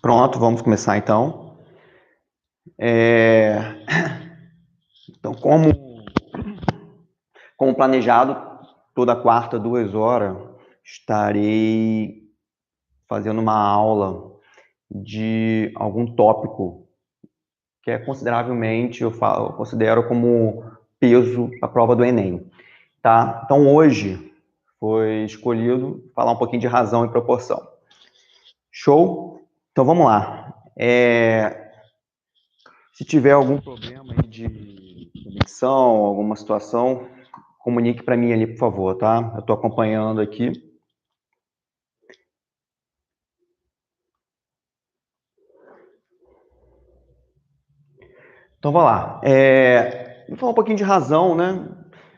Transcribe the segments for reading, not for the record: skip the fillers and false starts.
Pronto, vamos começar então. Então, como planejado, toda quarta, 2 horas, estarei fazendo uma aula de algum tópico que é consideravelmente, eu considero como peso a prova do Enem, tá? Então, hoje foi escolhido falar um pouquinho de razão e proporção. Show? Então, vamos lá. Se tiver algum problema aí de conexão, alguma situação, comunique para mim ali, por favor, tá? Eu estou acompanhando aqui. Então, vamos lá. Vou falar um pouquinho de razão, né?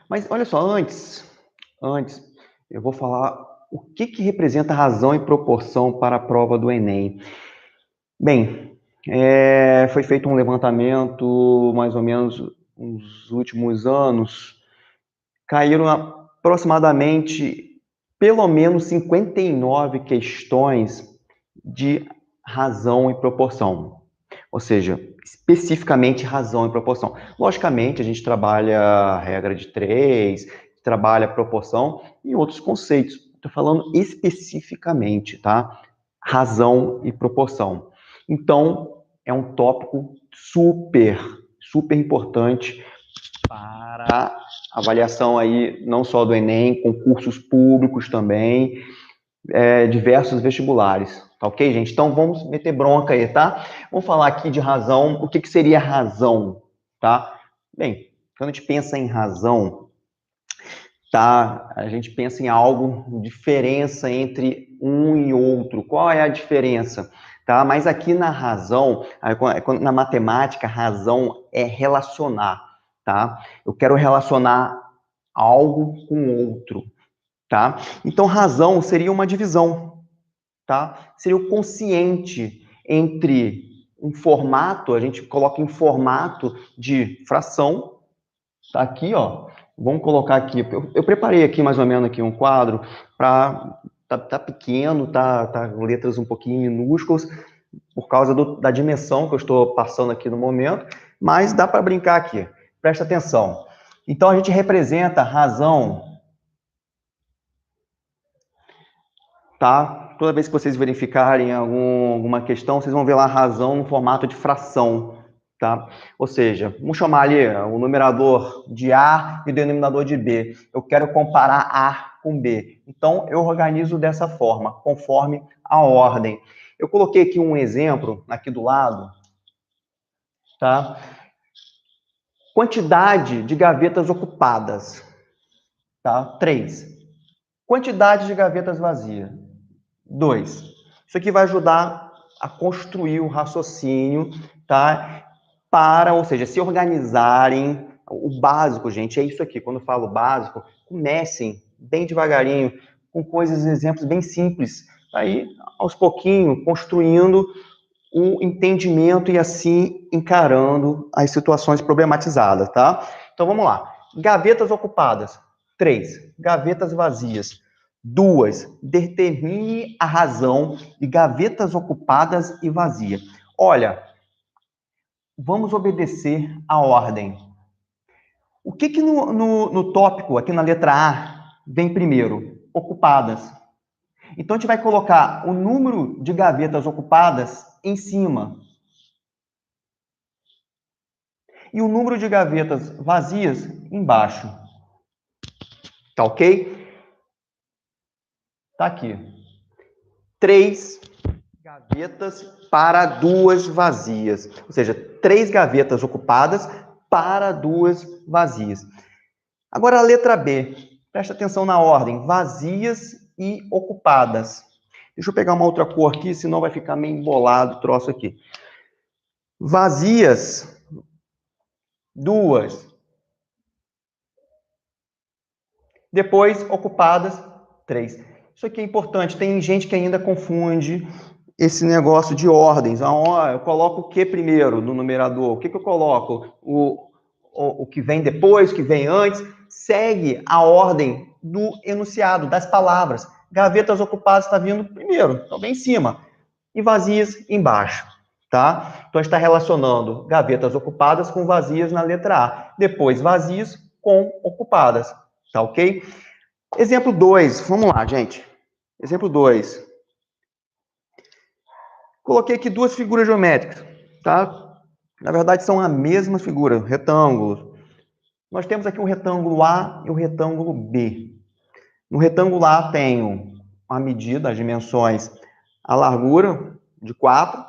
Mas, olha só, antes, eu vou falar o que representa razão e proporção para a prova do Enem. Bem, foi feito um levantamento, mais ou menos, nos últimos anos, caíram aproximadamente, pelo menos 59 questões de razão e proporção. Ou seja, especificamente razão e proporção. Logicamente, a gente trabalha a regra de 3, trabalha a proporção e outros conceitos. Estou falando especificamente, tá? Razão e proporção. Então, é um tópico super importante para avaliação aí, não só do Enem, concursos públicos também, diversos vestibulares, tá ok, gente? Então, vamos meter bronca aí, tá? Vamos falar aqui de razão, o que seria razão, tá? Bem, quando a gente pensa em razão, tá? A gente pensa em algo, diferença entre um e outro. Qual é a diferença? Tá? Mas aqui na razão, na matemática, razão é relacionar, tá? Eu quero relacionar algo com outro, tá? Então, razão seria uma divisão, tá? Seria o consciente entre um formato, a gente coloca em formato de fração, tá aqui, ó. Vamos colocar aqui, eu preparei aqui mais ou menos aqui um quadro para tá pequeno, tá letras um pouquinho minúsculas por causa da dimensão que eu estou passando aqui no momento, mas dá para brincar aqui. Presta atenção. Então a gente representa razão, tá? Toda vez que vocês verificarem alguma questão, vocês vão ver lá a razão no formato de fração, tá? Ou seja, vamos chamar ali o numerador de A e o denominador de B. Eu quero comparar A com B. Então, eu organizo dessa forma, conforme a ordem. Eu coloquei aqui um exemplo, aqui do lado, tá? Quantidade de gavetas ocupadas, tá? 3. Quantidade de gavetas vazias, 2. Isso aqui vai ajudar a construir o raciocínio, tá? Ou seja, se organizarem. O básico, gente, é isso aqui. Quando eu falo básico, comecem bem devagarinho, com coisas, exemplos bem simples. Aí, aos pouquinhos, construindo o entendimento e assim encarando as situações problematizadas, tá? Então, vamos lá. Gavetas ocupadas, 3. Gavetas vazias, 2. Determine a razão de gavetas ocupadas e vazias. Olha, vamos obedecer a ordem. O que no tópico, aqui na letra A, vem primeiro? Ocupadas. Então, a gente vai colocar o número de gavetas ocupadas em cima. E o número de gavetas vazias embaixo. Tá ok? Tá aqui. 3 gavetas para 2 vazias. Ou seja, 3 gavetas ocupadas para 2 vazias. Agora a letra B. Presta atenção na ordem. Vazias e ocupadas. Deixa eu pegar uma outra cor aqui, senão vai ficar meio embolado o troço aqui. Vazias, 2. Depois, ocupadas, 3. Isso aqui é importante. Tem gente que ainda confunde esse negócio de ordens. Eu coloco o que primeiro no numerador? O que eu coloco? O que vem depois, o que vem antes? Segue a ordem do enunciado, das palavras. Gavetas ocupadas está vindo primeiro, então bem em cima. e vazias embaixo, tá? Então, está relacionando gavetas ocupadas com vazias na letra A. Depois, vazias com ocupadas, tá ok? Exemplo 2, vamos lá, gente. Exemplo 2. Coloquei aqui duas figuras geométricas, tá? Na verdade, são a mesma figura, retângulos. Nós temos aqui um retângulo A e um retângulo B. No retângulo A tenho a medida, as dimensões, a largura de 4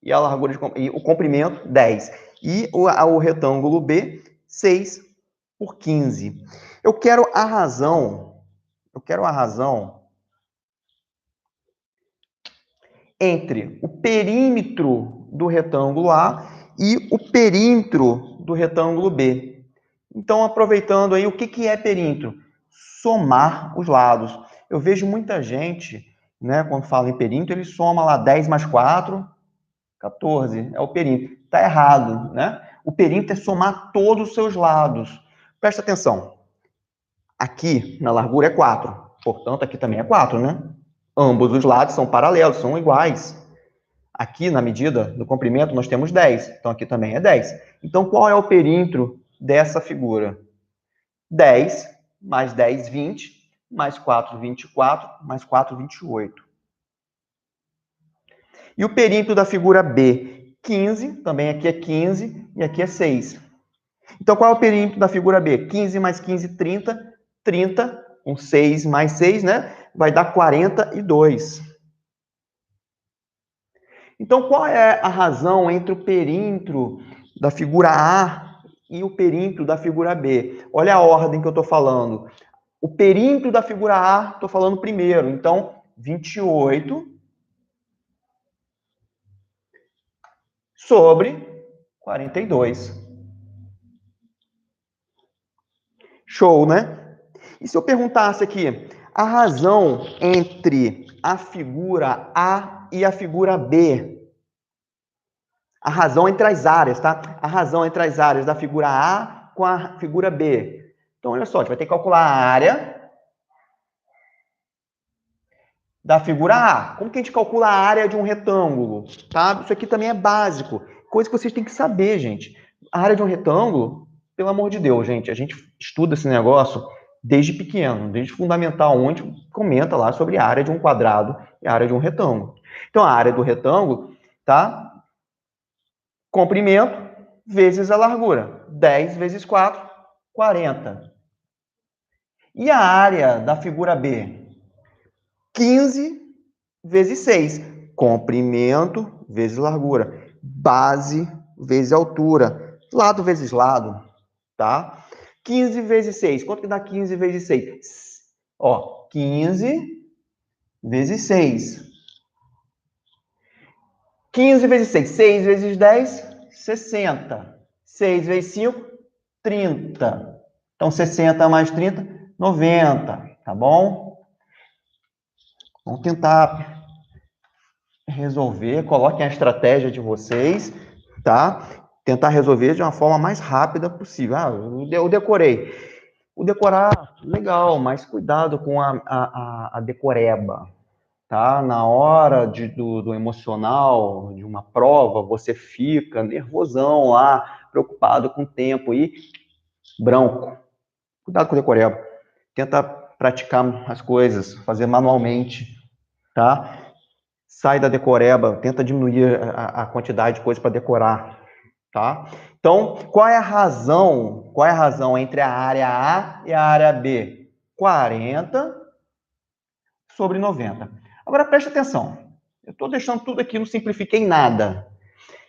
e a largura e o comprimento 10. E o retângulo B, 6 por 15. Eu quero a razão entre o perímetro do retângulo A e o perímetro do retângulo B. Então, aproveitando aí, o que é perímetro? Somar os lados. Eu vejo muita gente, né, quando fala em perímetro, ele soma lá 10 mais 4, 14. É o perímetro. Está errado, né? O perímetro é somar todos os seus lados. Presta atenção. Aqui, na largura, é 4. Portanto, aqui também é 4, né? Ambos os lados são paralelos, são iguais. Aqui, na medida do comprimento, nós temos 10. Então, aqui também é 10. Então, qual é o perímetro dessa figura? 10 mais 10, 20, mais 4, 24, mais 4, 28. E o perímetro da figura B? 15, também aqui é 15 e aqui é 6. Então, qual é o perímetro da figura B? 15 mais 15, 30. 30, com 6 mais 6, né? Vai dar 42. Então, qual é a razão entre o perímetro da figura A e o perímetro da figura B? Olha a ordem que eu estou falando. O perímetro da figura A, estou falando primeiro. Então, 28 sobre 42. Show, né? E se eu perguntasse aqui, a razão entre a figura A e a figura B? A razão entre as áreas, tá? A razão entre as áreas da figura A com a figura B. Então, olha só, a gente vai ter que calcular a área da figura A. Como que a gente calcula a área de um retângulo? Tá? Isso aqui também é básico. Coisa que vocês têm que saber, gente. A área de um retângulo, pelo amor de Deus, gente, a gente estuda esse negócio desde pequeno, desde fundamental, onde comenta lá sobre a área de um quadrado e a área de um retângulo. Então, a área do retângulo, tá? Comprimento vezes a largura. 10 vezes 4, 40. E a área da figura B? 15 vezes 6. Comprimento vezes largura. Base vezes altura. Lado vezes lado, tá? 15 vezes 6. Quanto que dá 15 vezes 6? Ó, 15 vezes 6. 15 vezes 6. 6 vezes 10, 60. 6 vezes 5, 30. Então, 60 mais 30, 90. Tá bom? Vamos tentar resolver. Coloquem a estratégia de vocês, tá? Tentar resolver de uma forma mais rápida possível. Ah, eu decorei. O decorar, legal, mas cuidado com a decoreba, tá? Na hora do emocional, de uma prova, você fica nervosão lá, preocupado com o tempo e branco. Cuidado com o decoreba. Tenta praticar as coisas, fazer manualmente, tá? Sai da decoreba, tenta diminuir a quantidade de coisas para decorar, tá? Então, qual é a razão? Qual é a razão entre a área A e a área B? 40 sobre 90. Agora, preste atenção. Eu estou deixando tudo aqui, não simplifiquei nada,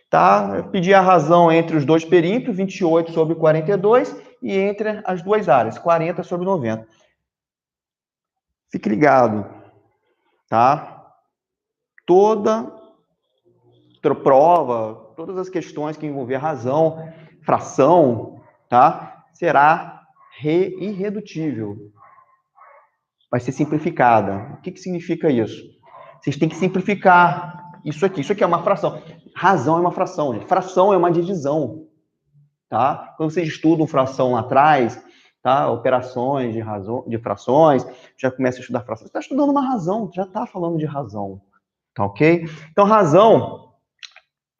tá? Eu pedi a razão entre os dois perímetros, 28 sobre 42, e entre as duas áreas, 40 sobre 90. Fique ligado, tá? Toda prova, todas as questões que envolver razão, fração, tá? Será irredutível. Vai ser simplificada. O que significa isso? Vocês têm que simplificar isso aqui. Isso aqui é uma fração. Razão é uma fração, gente. Fração é uma divisão, tá? Quando vocês estudam fração lá atrás, tá? Operações de razão, de frações, já começa a estudar fração. Você está estudando uma razão, já está falando de razão, Tá ok? Então, razão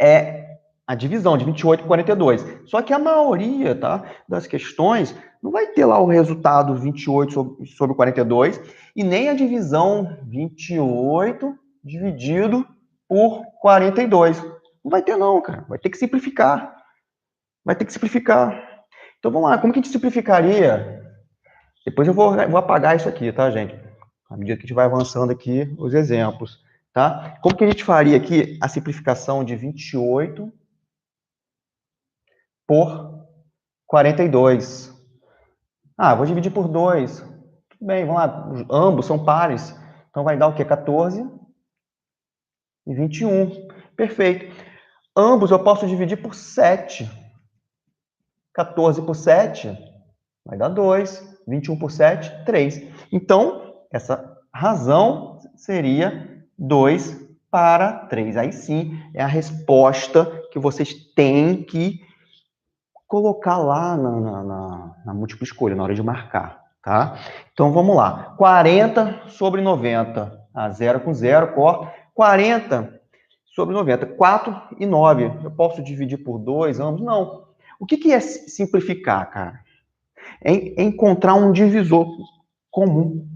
é a divisão de 28 por 42. Só que a maioria, tá, das questões não vai ter lá o resultado 28 sobre 42 e nem a divisão 28 dividido por 42. Não vai ter não, cara. Vai ter que simplificar. Vai ter que simplificar. Então, vamos lá. Como que a gente simplificaria? Depois eu vou apagar isso aqui, tá, gente? À medida que a gente vai avançando aqui os exemplos, tá? Como que a gente faria aqui a simplificação de 28 por 42? Ah, vou dividir por 2. Tudo bem, vamos lá. Ambos são pares. Então vai dar o quê? 14 e 21. Perfeito. Ambos eu posso dividir por 7. 14 por 7 vai dar 2. 21 por 7, 3. Então, essa razão seria 2 para 3. Aí sim, é a resposta que vocês têm que colocar lá na múltipla escolha, na hora de marcar, tá? Então, vamos lá. 40 sobre 90. A 0 com 0, corta. 40 sobre 90. 4 e 9. Eu posso dividir por 2, ambos? Não. O que é simplificar, cara? É encontrar um divisor comum.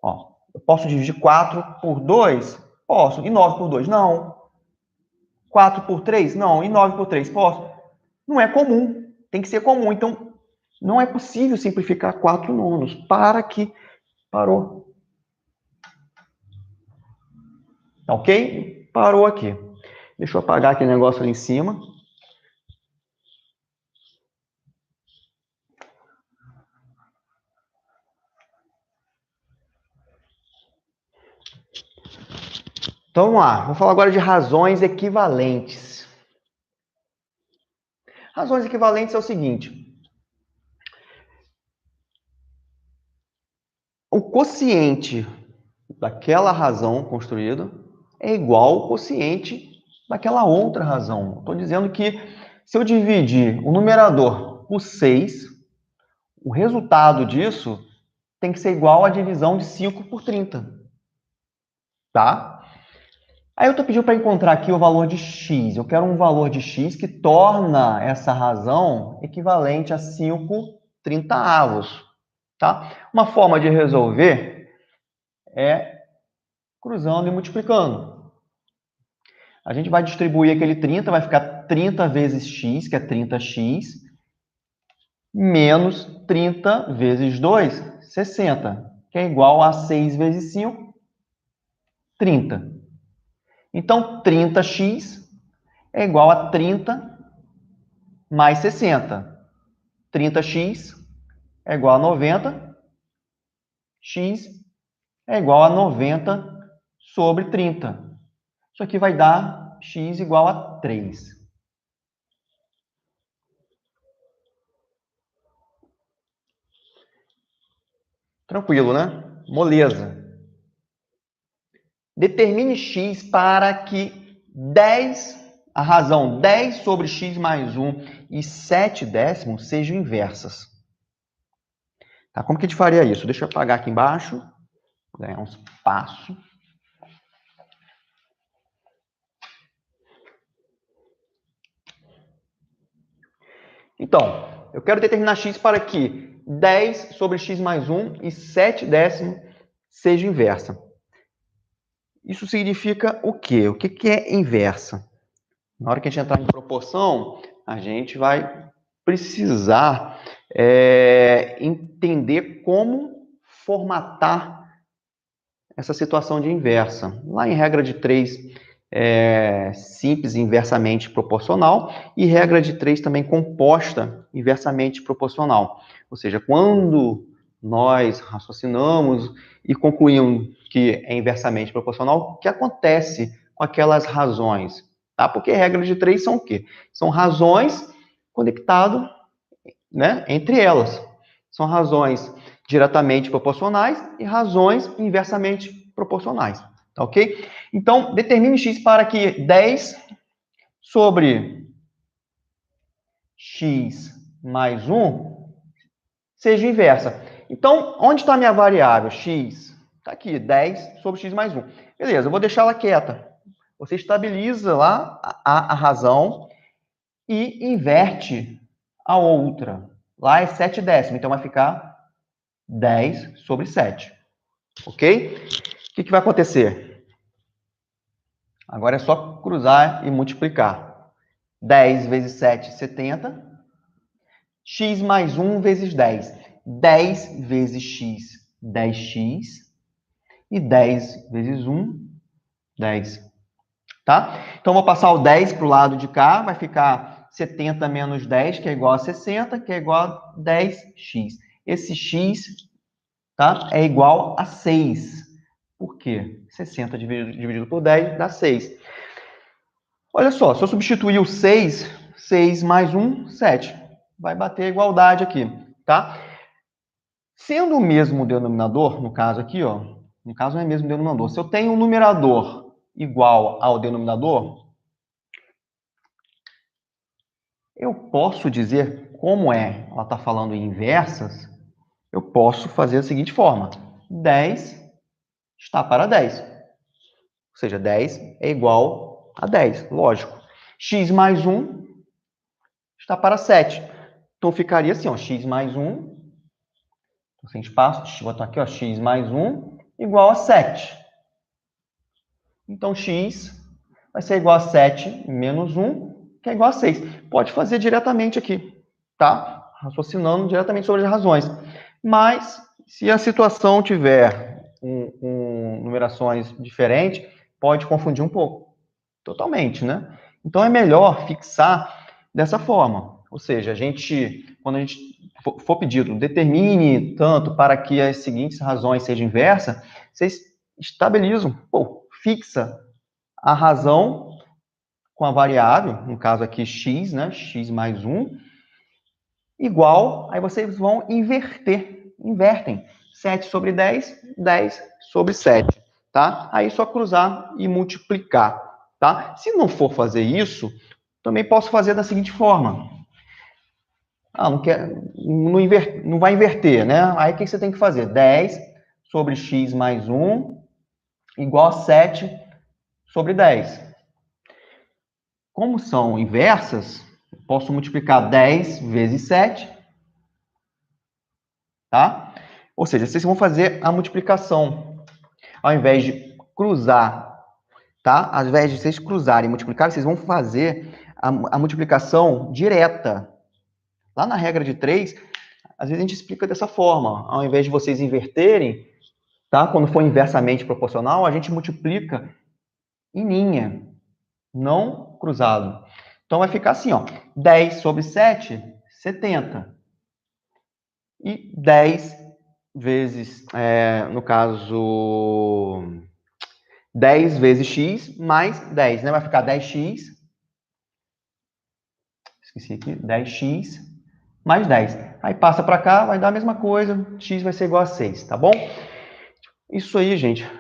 Ó, eu posso dividir 4 por 2? Posso. E 9 por 2? Não. 4 por 3? Não. E 9 por 3? Posso. Não é comum. Tem que ser comum. Então, não é possível simplificar 4 nonos. Para que parou. Ok? Parou aqui. Deixa eu apagar aquele negócio ali em cima. Então, vamos lá. Vou falar agora de razões equivalentes. Razões equivalentes é o seguinte. O quociente daquela razão construída é igual ao quociente daquela outra razão. Estou dizendo que se eu dividir o numerador por 6, o resultado disso tem que ser igual à divisão de 5 por 30. Tá? Aí eu estou pedindo para encontrar aqui o valor de x. Eu quero um valor de x que torna essa razão equivalente a 5 30avos. Tá? Uma forma de resolver é cruzando e multiplicando. A gente vai distribuir aquele 30, vai ficar 30 vezes x, que é 30x, menos 30 vezes 2, 60, que é igual a 6 vezes 5, 30. Então, 30x é igual a 30 mais 60. 30x é igual a 90, x é igual a 90 sobre 30. Isso aqui vai dar x igual a 3. Tranquilo, né? Moleza. Determine x para que 10, a razão 10 sobre x mais 1 e 7 décimos sejam inversas. Tá? Como que a gente faria isso? Deixa eu apagar aqui embaixo. Vou ganhar um espaço. Então, eu quero determinar x para que 10 sobre x mais 1 e 7 décimos seja inversa. Isso significa o quê? O que é inversa? Na hora que a gente entrar em proporção, a gente vai precisar entender como formatar essa situação de inversa. Lá em regra de 3, simples inversamente proporcional, e regra de 3 também composta inversamente proporcional. Ou seja, quando nós raciocinamos e concluímos que é inversamente proporcional, o que acontece com aquelas razões? Tá? Porque regra de 3 são o quê? São razões conectadas, né, entre elas. São razões diretamente proporcionais e razões inversamente proporcionais. Tá ok? Então, determine x para que 10 sobre x mais 1 seja inversa. Então, onde está a minha variável? X. Tá aqui, 10 sobre x mais 1. Beleza, eu vou deixar ela quieta. Você estabiliza lá a razão e inverte a outra. Lá é 7 décimos, então vai ficar 10 sobre 7. Ok? O que vai acontecer? Agora é só cruzar e multiplicar. 10 vezes 7, 70. X mais 1 vezes 10. 10 vezes x, 10x. E 10 vezes 1, 10. Tá? Então, vou passar o 10 para o lado de cá. Vai ficar 70 menos 10, que é igual a 60, que é igual a 10x. Esse x, tá, é igual a 6. Por quê? 60 dividido por 10 dá 6. Olha só, se eu substituir o 6, 6 mais 1, 7. Vai bater a igualdade aqui, tá? Sendo o mesmo denominador, no caso aqui, ó, no caso não é mesmo denominador. Se eu tenho um numerador igual ao denominador, eu posso dizer, como ela está falando em inversas, eu posso fazer da seguinte forma. 10 está para 10. Ou seja, 10 é igual a 10, lógico. X mais 1 está para 7. Então, ficaria assim, ó, x mais 1, sem espaço, deixa eu botar aqui, ó, x mais 1 igual a 7. Então, x vai ser igual a 7 menos 1, que é igual a 6. Pode fazer diretamente aqui, tá? Raciocinando diretamente sobre as razões. Mas, se a situação tiver com numerações diferentes, pode confundir um pouco. Totalmente, né? Então, é melhor fixar dessa forma. Ou seja, quando a gente for pedido, determine tanto para que as seguintes razões sejam inversas, vocês estabilizam, fixa a razão com a variável, no caso aqui x, né? X mais 1, igual, aí vocês vão invertem. 7 sobre 10, 10 sobre 7, tá? Aí só cruzar e multiplicar, tá? Se não for fazer isso, também posso fazer da seguinte forma. Não vai inverter, né? Aí o que você tem que fazer? 10 sobre x mais 1 igual a 7 sobre 10. Como são inversas, posso multiplicar 10 vezes 7, tá? Ou seja, vocês vão fazer a multiplicação. Ao invés de cruzar, tá? Ao invés de vocês cruzarem e multiplicar, vocês vão fazer a multiplicação direta. Lá na regra de 3, às vezes a gente explica dessa forma. Ao invés de vocês inverterem, tá? Quando for inversamente proporcional, a gente multiplica em linha, não cruzado. Então, vai ficar assim, ó. 10 sobre 7, 70. E 10 vezes, no caso, 10 vezes x mais 10, né? Vai ficar 10x. Esqueci aqui. 10x mais 10. Aí passa para cá, vai dar a mesma coisa. X vai ser igual a 6, tá bom? Isso aí, gente. Aqui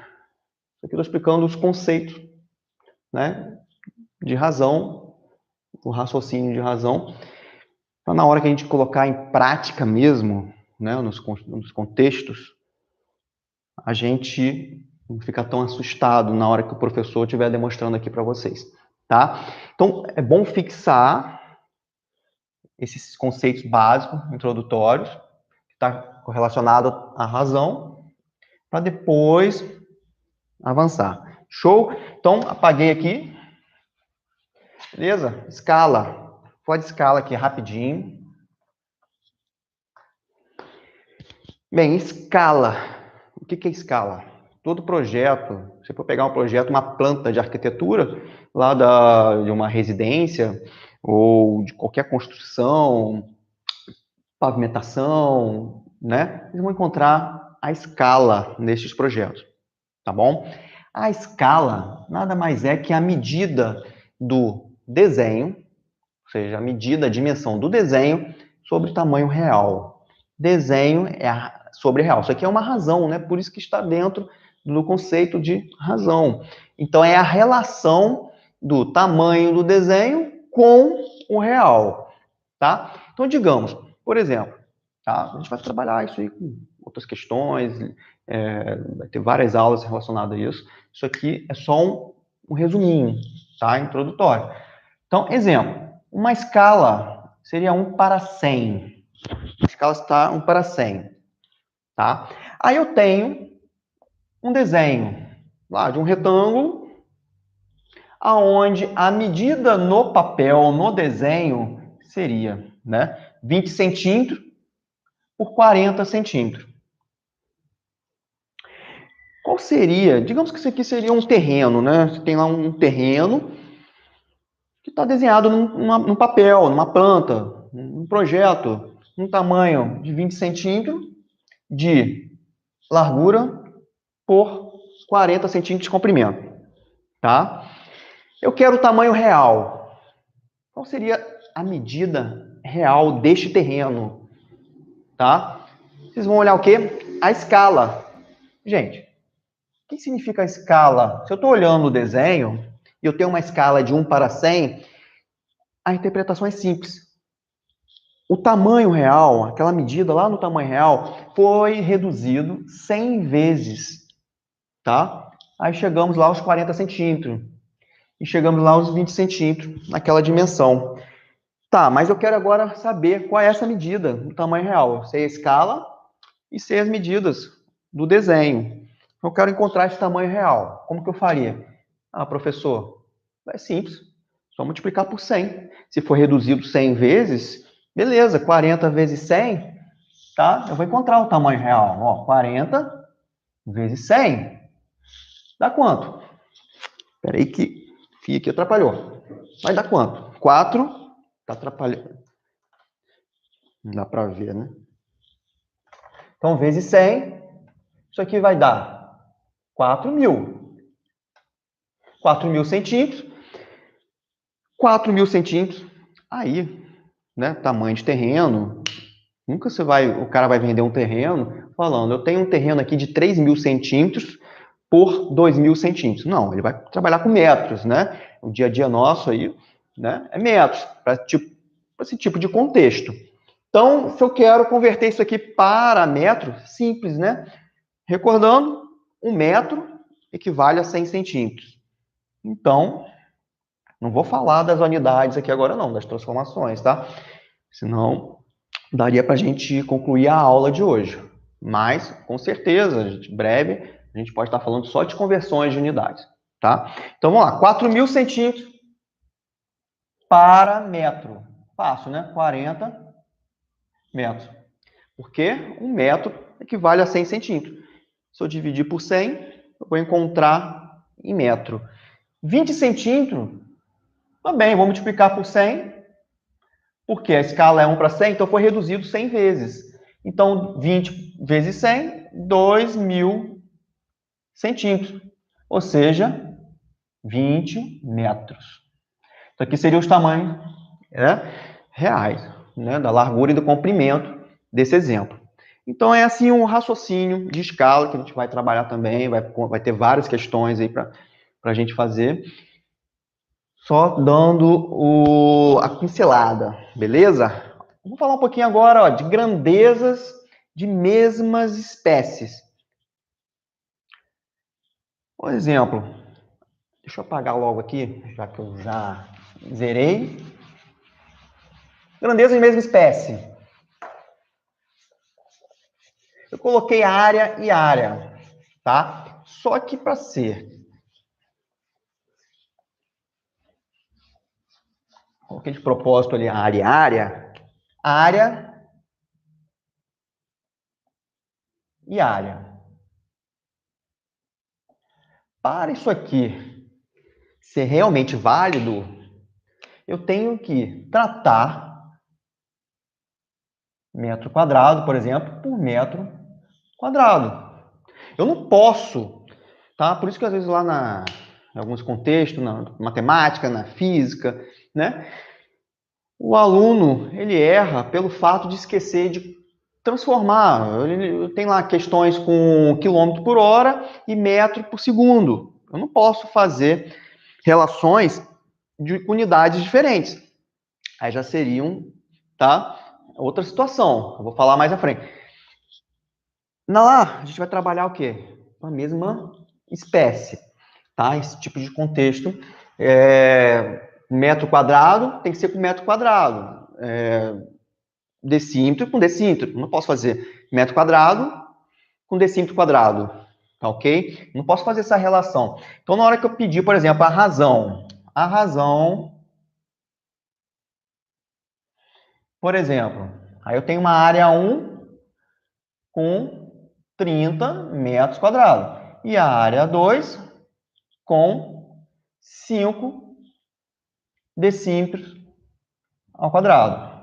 eu estou explicando os conceitos, né? De razão, o raciocínio de razão. Então, na hora que a gente colocar em prática mesmo, né, nos contextos, a gente não fica tão assustado na hora que o professor estiver demonstrando aqui para vocês, tá? Então, é bom fixar esses conceitos básicos, introdutórios, que está correlacionado à razão, para depois avançar. Show? Então, apaguei aqui. Beleza? Escala. Pode escala aqui rapidinho. Bem, escala. O que é escala? Todo projeto, se for pegar um projeto, uma planta de arquitetura, lá de uma residência, ou de qualquer construção, pavimentação, né? Vocês vão encontrar a escala nestes projetos, tá bom? A escala nada mais é que a medida do desenho, ou seja, a medida, a dimensão do desenho sobre o tamanho real. Desenho sobre real. Isso aqui é uma razão, né? Por isso que está dentro do conceito de razão. Então, é a relação do tamanho do desenho com o real, tá? Então, digamos, por exemplo, tá? A gente vai trabalhar isso aí com outras questões, vai ter várias aulas relacionadas a isso. Isso aqui é só um resuminho, tá? Introdutório. Então, exemplo, uma escala seria 1/100. A escala está 1/100, tá? Aí eu tenho um desenho lá de um retângulo, aonde a medida no papel, no desenho, seria, né, 20 centímetros por 40 centímetros. Qual seria? Digamos que isso aqui seria um terreno, né? Você tem lá um terreno que está desenhado num papel, numa planta, num projeto, um tamanho de 20 centímetros de largura por 40 centímetros de comprimento, tá? Eu quero o tamanho real. Qual seria a medida real deste terreno, tá? Vocês vão olhar o quê? A escala. Gente, o que significa a escala? Se eu estou olhando o desenho e eu tenho uma escala de 1/100, a interpretação é simples. O tamanho real, aquela medida lá no tamanho real, foi reduzido 100 vezes, tá? Aí chegamos lá aos 40 centímetros. E chegamos lá aos 20 centímetros, naquela dimensão. Tá, mas eu quero agora saber qual é essa medida do tamanho real. Eu sei a escala e sei as medidas do desenho. Eu quero encontrar esse tamanho real. Como que eu faria? Ah, professor, é simples. Só multiplicar por 100. Se for reduzido 100 vezes, beleza, 40 vezes 100, tá? Eu vou encontrar o tamanho real. Ó, 40 vezes 100 dá quanto? Espera aí que FI aqui atrapalhou. Vai dar quanto? 4, tá atrapalhando. Não dá para ver, né? Então, vezes 100, isso aqui vai dar 4.000. 4.000 centímetros. 4.000 centímetros. Aí, né, tamanho de terreno. Nunca o cara vai vender um terreno falando, eu tenho um terreno aqui de 3.000 centímetros por 2.000 centímetros. Não, ele vai trabalhar com metros, né? O dia a dia nosso aí, né, é metros, para esse tipo de contexto. Então, se eu quero converter isso aqui para metro, simples, né? Recordando, 1 metro equivale a 100 centímetros. Então, não vou falar das unidades aqui agora não, das transformações, tá? Senão, daria para a gente concluir a aula de hoje. Mas, com certeza, em breve, a gente pode estar falando só de conversões de unidades, tá? Então, vamos lá, 4.000 centímetros para metro. Fácil, né? 40 metros. Porque 1 metro equivale a 100 centímetros. Se eu dividir por 100, eu vou encontrar em metro. 20 centímetros, também, vou multiplicar por 100, porque a escala é 1/100, então foi reduzido 100 vezes. Então, 20 vezes 100, 2.000 centímetros. Ou seja, 20 metros. Isso aqui seriam os tamanhos, né, reais, né, da largura e do comprimento desse exemplo. Então, é assim um raciocínio de escala que a gente vai trabalhar também, vai ter várias questões aí para a gente fazer. Só dando a pincelada, beleza? Vamos falar um pouquinho agora, ó, de grandezas de mesmas espécies. Por exemplo, deixa eu apagar logo aqui, já que eu já zerei. Grandeza de mesma espécie. Eu coloquei área e área, tá? Só que para ser... Coloquei de propósito ali área e área. Área e área. Para isso aqui ser realmente válido, eu tenho que tratar metro quadrado, por exemplo, por metro quadrado. Eu não posso, tá? Por isso que às vezes lá em alguns contextos, na matemática, na física, né? O aluno, ele erra pelo fato de esquecer de transformar. Ele tem lá questões com quilômetro por hora e metro por segundo. Eu não posso fazer relações de unidades diferentes. Aí já seriam, tá? Outra situação. Eu vou falar mais à frente. Lá, a gente vai trabalhar o quê? Com a mesma espécie, tá? Esse tipo de contexto. Metro quadrado tem que ser com metro quadrado. Decímetro com decímetro. Não posso fazer metro quadrado com decímetro quadrado, tá ok? Não posso fazer essa relação. Então, na hora que eu pedir, por exemplo, a razão, por exemplo, aí eu tenho uma área 1 com 30 metros quadrados e a área 2 com 5 decímetros ao quadrado.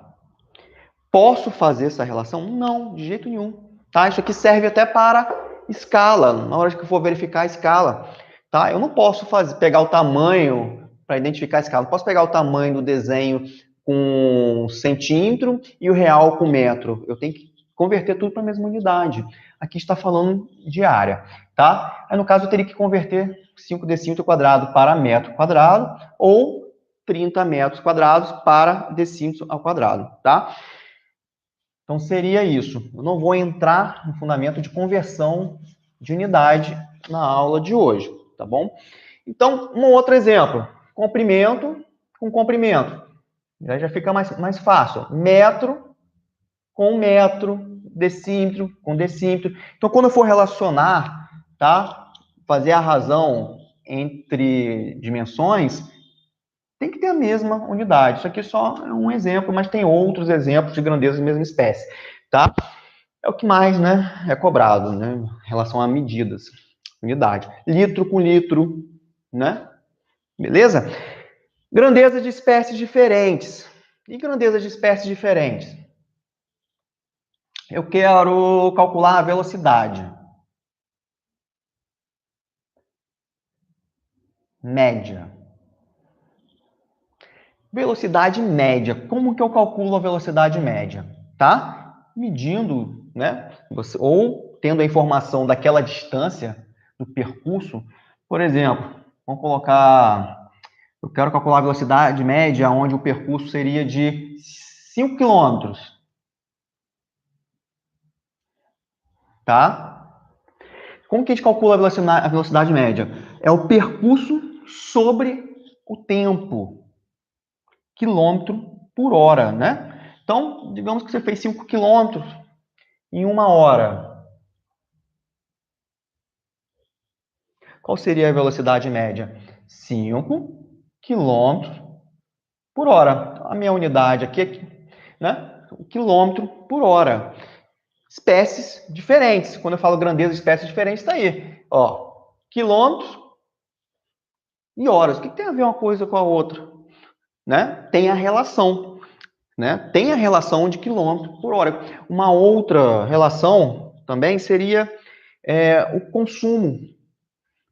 Posso fazer essa relação? Não, de jeito nenhum. Tá? Isso aqui serve até para escala, na hora que eu for verificar a escala. Tá? Eu não posso pegar o tamanho para identificar a escala. Não posso pegar o tamanho do desenho com centímetro e o real com metro. Eu tenho que converter tudo para a mesma unidade. Aqui está falando de área. Tá? Aí, no caso, eu teria que converter 5 decímetro quadrado para metro quadrado ou 30 metros quadrados para decímetro ao quadrado. Tá? Então, seria isso. Eu não vou entrar no fundamento de conversão de unidade na aula de hoje, tá bom? Então, um outro exemplo. Comprimento com comprimento. Já fica mais fácil. Metro com metro, decímetro com decímetro. Então, quando eu for relacionar, tá? Fazer a razão entre dimensões, tem que ter a mesma unidade. Isso aqui só é um exemplo, mas tem outros exemplos de grandeza da mesma espécie, tá? É o que mais, né, é cobrado, né, em relação a medidas, unidade. Litro com litro, né? Beleza? Grandeza de espécies diferentes. E grandeza de espécies diferentes? Eu quero calcular a velocidade média. Velocidade média. Como que eu calculo a velocidade média? Tá? Medindo, né? Ou tendo a informação daquela distância do percurso. Por exemplo, vamos colocar. Eu quero calcular a velocidade média, onde o percurso seria de 5 quilômetros. Tá? Como que a gente calcula a velocidade média? É o percurso sobre o tempo. Quilômetro por hora, né? Então, digamos que você fez 5 quilômetros em 1 hora. Qual seria a velocidade média? 5 quilômetros por hora. A minha unidade aqui, né? Quilômetro por hora. Espécies diferentes. Quando eu falo grandeza de espécies diferentes, está aí. Ó, quilômetros e horas. O que tem a ver uma coisa com a outra? Né? Tem a relação. Né? Tem a relação de quilômetro por hora. Uma outra relação também seria o consumo.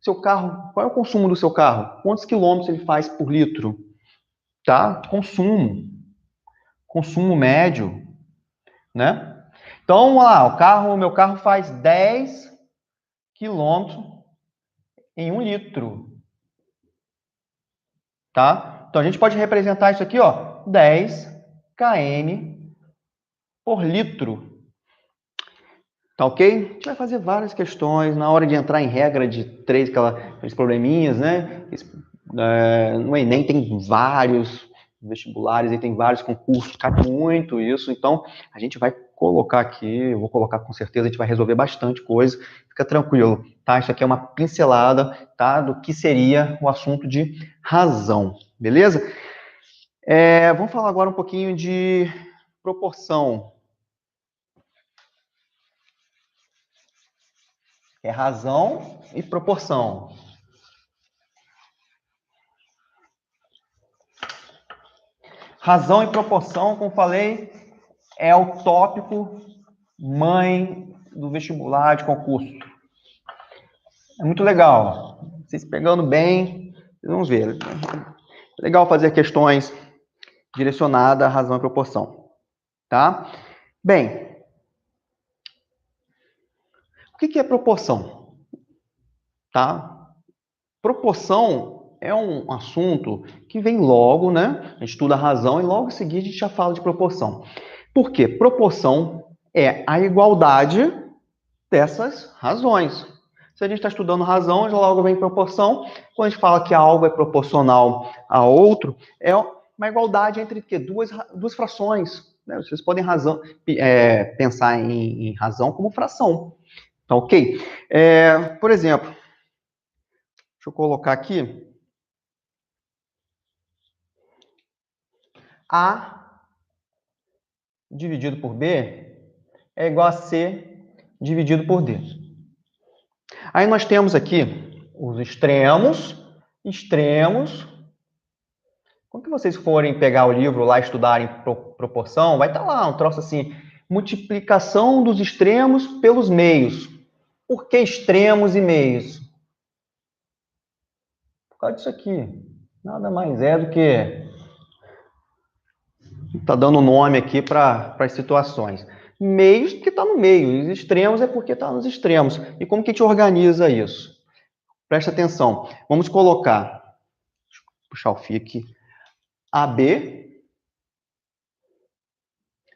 Seu carro, qual é o consumo do seu carro? Quantos quilômetros ele faz por litro? Tá? Consumo médio, né? Então, vamos lá, o meu carro faz 10 quilômetros em 1 litro, tá? Então, a gente pode representar isso aqui, ó, 10 km por litro. Tá ok? A gente vai fazer várias questões. Na hora de entrar em regra de três, aqueles probleminhas, né? No Enem tem vários vestibulares, e tem vários concursos, cai muito isso. Então, a gente vai colocar aqui, eu vou colocar com certeza, a gente vai resolver bastante coisa. Fica tranquilo, tá? Isso aqui é uma pincelada, tá? Do que seria o assunto de razão, beleza? Vamos falar agora um pouquinho de proporção. É razão e proporção. Razão e proporção, como falei, é o tópico mãe do vestibular de concurso. É muito legal. Vocês pegando bem, vocês vão ver. É legal fazer questões direcionadas à razão e proporção. Tá? Bem, o que é proporção? Tá? Proporção é um assunto que vem logo, né? A gente estuda a razão e logo em seguida a gente já fala de proporção. Por quê? Proporção é a igualdade dessas razões. Se a gente está estudando razão, já logo vem proporção. Quando a gente fala que algo é proporcional a outro, é uma igualdade entre quê? Duas frações. Né? Vocês podem pensar em razão como fração. Tá ok? Por exemplo, deixa eu colocar aqui. A dividido por B é igual a C dividido por D. Aí nós temos aqui os extremos. Quando vocês forem pegar o livro lá e estudarem proporção, vai estar lá um troço assim, multiplicação dos extremos pelos meios. Por que extremos e meios? Por causa disso aqui. Nada mais é do que... Está dando nome aqui para as situações. Meios, porque está no meio. Os extremos é porque está nos extremos. E como que a gente organiza isso? Presta atenção. Vamos colocar... Deixa eu puxar o fio aqui. AB,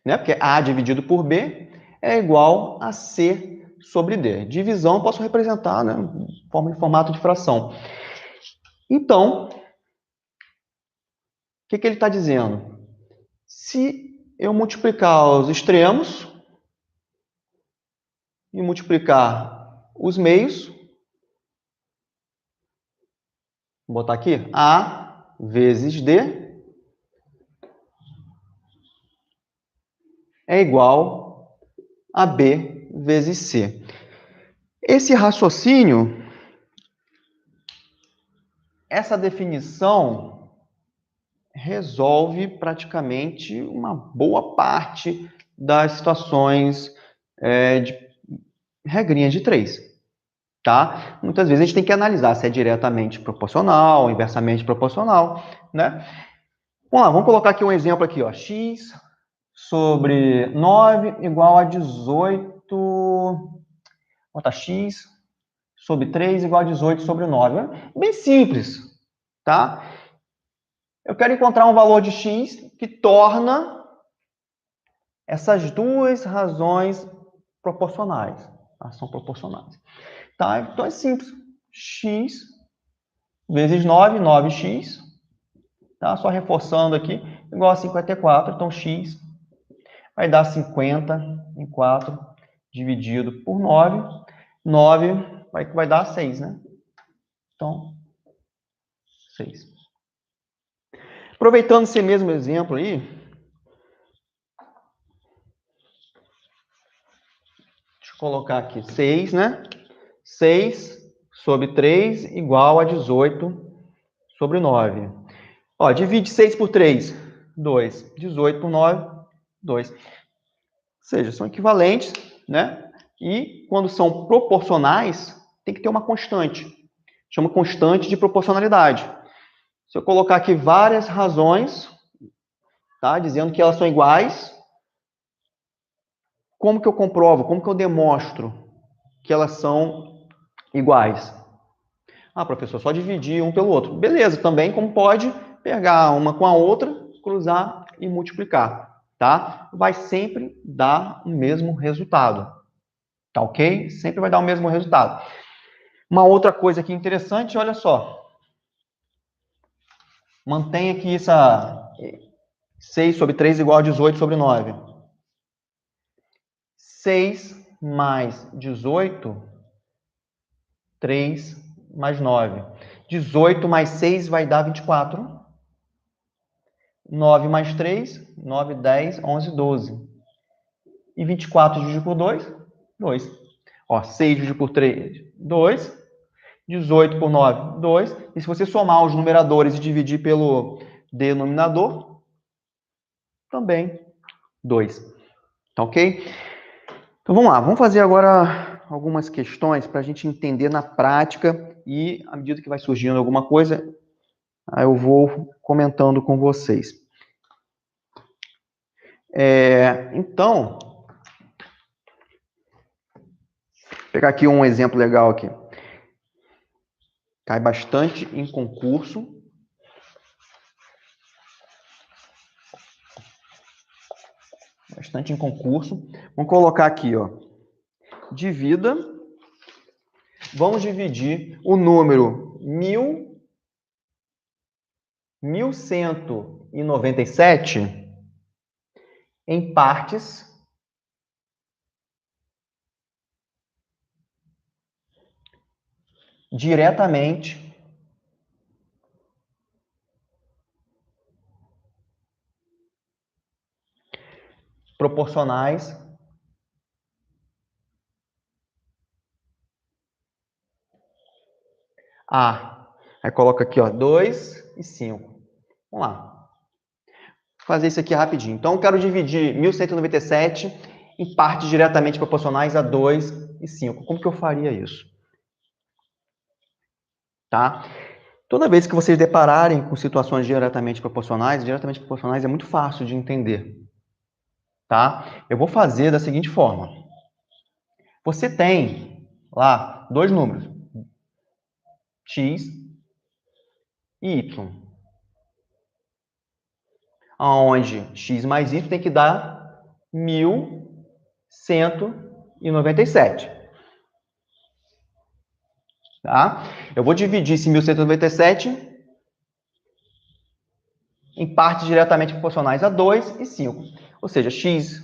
né? Porque A dividido por B é igual a C sobre D. Divisão eu posso representar, né, em formato de fração. Então, o que ele está dizendo? Se eu multiplicar os extremos e multiplicar os meios, vou botar aqui, A vezes D é igual a B vezes C. Esse raciocínio, essa definição, resolve praticamente uma boa parte das situações de regrinhas de 3. Tá? Muitas vezes a gente tem que analisar se é diretamente proporcional, inversamente proporcional, né? Vamos lá, vamos colocar aqui um exemplo aqui, ó. X sobre 9 igual a 18... Vou botar x sobre 3 igual a 18 sobre 9. Bem simples, tá? Eu quero encontrar um valor de x que torna essas duas razões proporcionais. Tá? São proporcionais. Tá? Então é simples. X vezes 9, 9x. Tá? Só reforçando aqui, igual a 54. Então x vai dar 50 em 4 dividido por 9. 9 vai dar 6, né? Então, 6. Aproveitando esse mesmo exemplo aí, deixa eu colocar aqui 6, né? 6 sobre 3 igual a 18 sobre 9. Ó, divide 6 por 3, 2. 18 por 9, 2. Ou seja, são equivalentes, né? E quando são proporcionais, tem que ter uma constante. Chama constante de proporcionalidade. Se eu colocar aqui várias razões, tá? Dizendo que elas são iguais, como que eu comprovo? Como que eu demonstro que elas são iguais? Ah, professor, só dividir um pelo outro. Beleza, também como pode pegar uma com a outra, cruzar e multiplicar, tá? Vai sempre dar o mesmo resultado, tá ok? Sempre vai dar o mesmo resultado. Uma outra coisa aqui interessante, olha só. Mantenha aqui essa 6 sobre 3 igual a 18 sobre 9. 6 mais 18, 3 mais 9. 18 mais 6 vai dar 24. 9 mais 3, 9, 10, 11, 12. E 24 dividido por 2, 2. Ó, 6 dividido por 3, 2. 18 por 9, 2. E se você somar os numeradores e dividir pelo denominador, também 2. Tá ok? Então vamos lá, vamos fazer agora algumas questões para a gente entender na prática e à medida que vai surgindo alguma coisa, aí eu vou comentando com vocês. Então, vou pegar aqui um exemplo legal aqui. Cai bastante em concurso. Bastante em concurso. Vamos colocar aqui, ó. divida, vamos dividir o número 1197 em partes diretamente proporcionais a. Aí coloca aqui, ó, 2 e 5. Vamos lá. Vou fazer isso aqui rapidinho. Então, eu quero dividir 1197 em partes diretamente proporcionais a 2 e 5. Como que eu faria isso? Tá? Toda vez que vocês depararem com situações diretamente proporcionais é muito fácil de entender. Tá? Eu vou fazer da seguinte forma. Você tem lá dois números, x e y, onde x mais y tem que dar 1197. Tá? Eu vou dividir esse 1197 em partes diretamente proporcionais a 2 e 5. Ou seja, x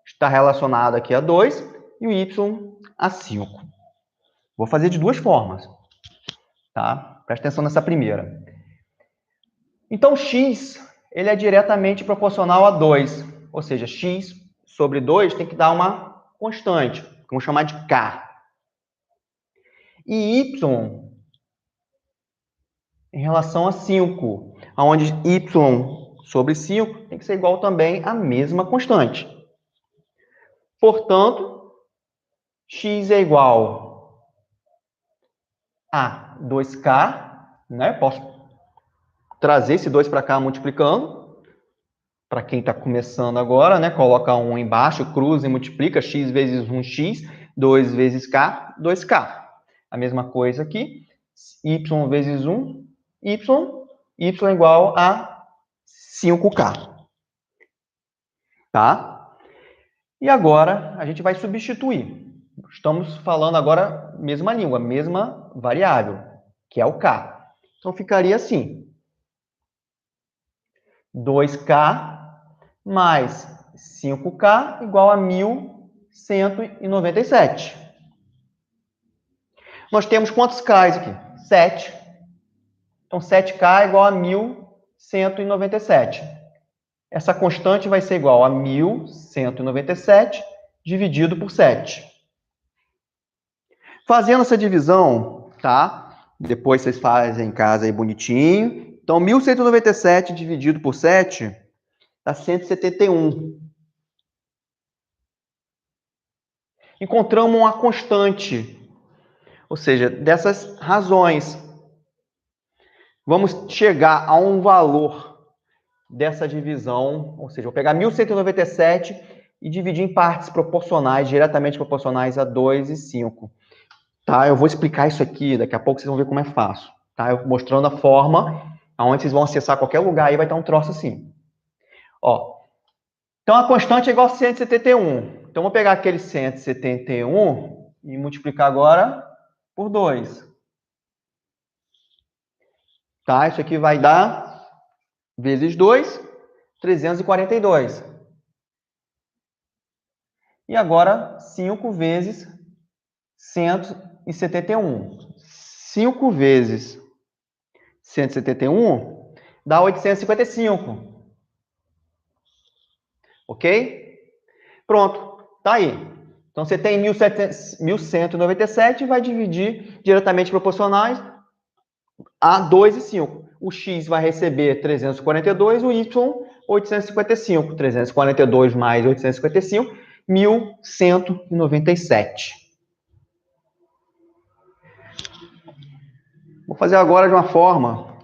está relacionado aqui a 2 e o y a 5. Vou fazer de duas formas. Tá? Presta atenção nessa primeira. Então, x ele é diretamente proporcional a 2. Ou seja, x sobre 2 tem que dar uma constante, que vamos chamar de k. E y em relação a 5, onde y sobre 5 tem que ser igual também à mesma constante. Portanto, x é igual a 2k, né? Posso trazer esse 2 para cá multiplicando. Para quem está começando agora, né? Coloca 1 embaixo, cruza e multiplica x vezes 1x, 2 vezes k, 2k. A mesma coisa aqui, y vezes 1, y é igual a 5k. Tá? E agora a gente vai substituir. Estamos falando agora mesma língua, mesma variável, que é o k. Então ficaria assim: 2k mais 5k igual a 1197. Nós temos quantos k's aqui? 7. Então 7k igual a 1197. Essa constante vai ser igual a 1197 dividido por 7. Fazendo essa divisão, tá? Depois vocês fazem em casa aí bonitinho. Então, 1197 dividido por 7 dá 171. Encontramos uma constante, ou seja, dessas razões. Vamos chegar a um valor dessa divisão, ou seja, vou pegar 1197 e dividir em partes proporcionais, diretamente proporcionais a 2 e 5. Tá? Eu vou explicar isso aqui, daqui a pouco vocês vão ver como é fácil. Tá? Eu mostrando a forma, onde vocês vão acessar qualquer lugar, aí vai estar um troço assim. Ó, então, a constante é igual a 171. Então, vou pegar aquele 171 e multiplicar agora por 2. Tá? Isso aqui vai dar, vezes 2, 342. E agora, 5 vezes 171. 5 vezes 171 dá 855. Ok? Pronto, tá aí. Então, você tem 1197 e vai dividir diretamente proporcionais a 2 e 5. O x vai receber 342, o y 855. 342 mais 855, 1197. Vou fazer agora de uma forma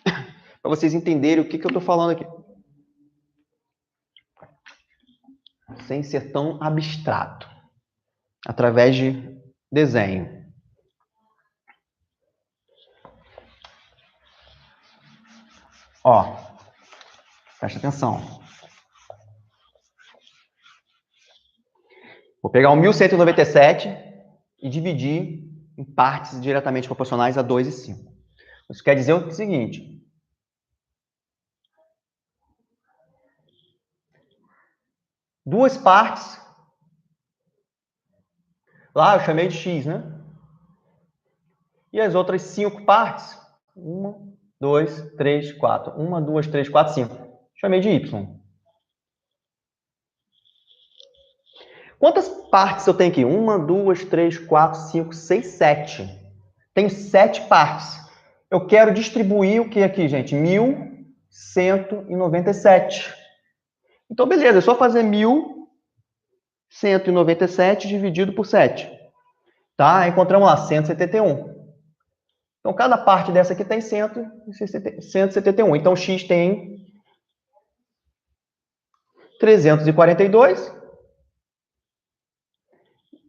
para vocês entenderem o que eu estou falando aqui. Sem ser tão abstrato. Através de desenho. Ó, presta atenção. Vou pegar o 1.197 e dividir em partes diretamente proporcionais a 2 e 5. Isso quer dizer o seguinte. Duas partes. Lá eu chamei de x, né? E as outras 5 partes? 1, 2, 3, 4. 1, 2, 3, 4, 5. Chamei de y. Quantas partes eu tenho aqui? 1, 2, 3, 4, 5, 6, 7. Tenho 7 partes. Eu quero distribuir o que aqui, gente? 1.197. Então, beleza, é só fazer 1.197 dividido por 7. Tá? Encontramos lá 171. Então, cada parte dessa aqui tem 171. Então, x tem 342.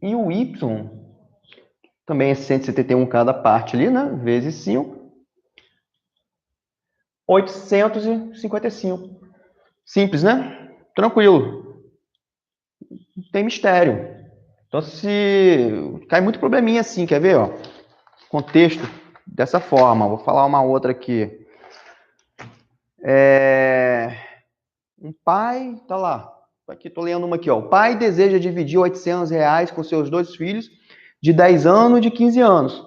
E o y também é 171 cada parte ali, né? Vezes 5. 855. Simples, né? Tranquilo. Não tem mistério. Então, se cai muito probleminha assim, quer ver? Ó? Contexto dessa forma. Vou falar uma outra aqui. Um pai, tá lá. Aqui, tô lendo uma aqui, ó. O pai deseja dividir R$ 800 com seus 2 filhos de 10 anos e de 15 anos.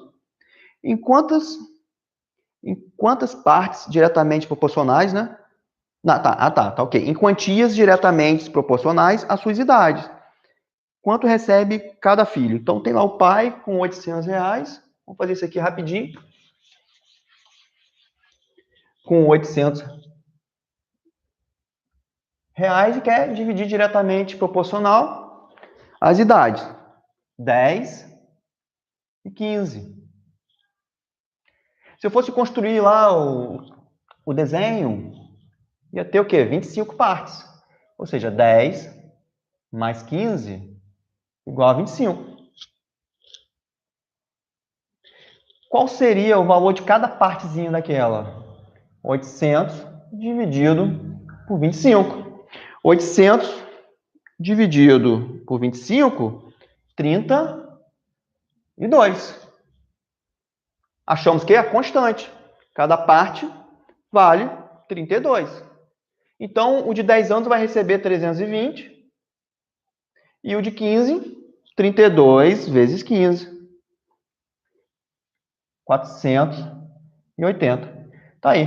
Em quantas partes diretamente proporcionais, né? Tá, ok. Em quantias diretamente proporcionais às suas idades. Quanto recebe cada filho? Então, tem lá o pai com R$ 800. Vamos fazer isso aqui rapidinho. Com R$ 800 e quer dividir diretamente proporcional às idades. 10 e 15. Se eu fosse construir lá o desenho, ia ter o quê? 25 partes. Ou seja, 10 mais 15 igual a 25. Qual seria o valor de cada partezinha daquela? 800 dividido por 25. 800 dividido por 25, 32. Achamos que é a constante. Cada parte vale 32. Então, o de 10 anos vai receber 320. E o de 15, 32 vezes 15. 480. Tá aí.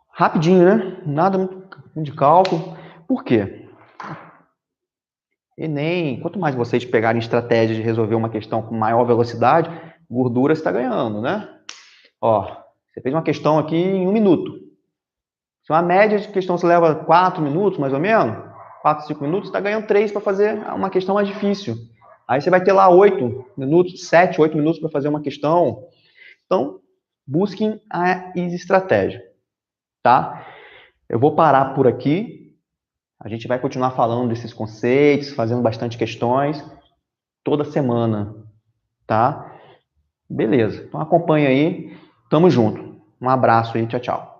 Rapidinho, né? Nada muito de cálculo. Por quê? Enem, quanto mais vocês pegarem estratégias de resolver uma questão com maior velocidade, gordura está ganhando, né? Ó, você fez uma questão aqui em 1 minuto. Se uma média de questão você leva 4 minutos, mais ou menos, 4, 5 minutos, está ganhando 3 para fazer uma questão mais difícil. Aí você vai ter lá 8 minutos, 7, 8 minutos para fazer uma questão. Então, busquem a estratégia, tá? Eu vou parar por aqui. A gente vai continuar falando desses conceitos, fazendo bastante questões toda semana, tá? Beleza. Então acompanha aí. Tamo junto. Um abraço aí. Tchau, tchau.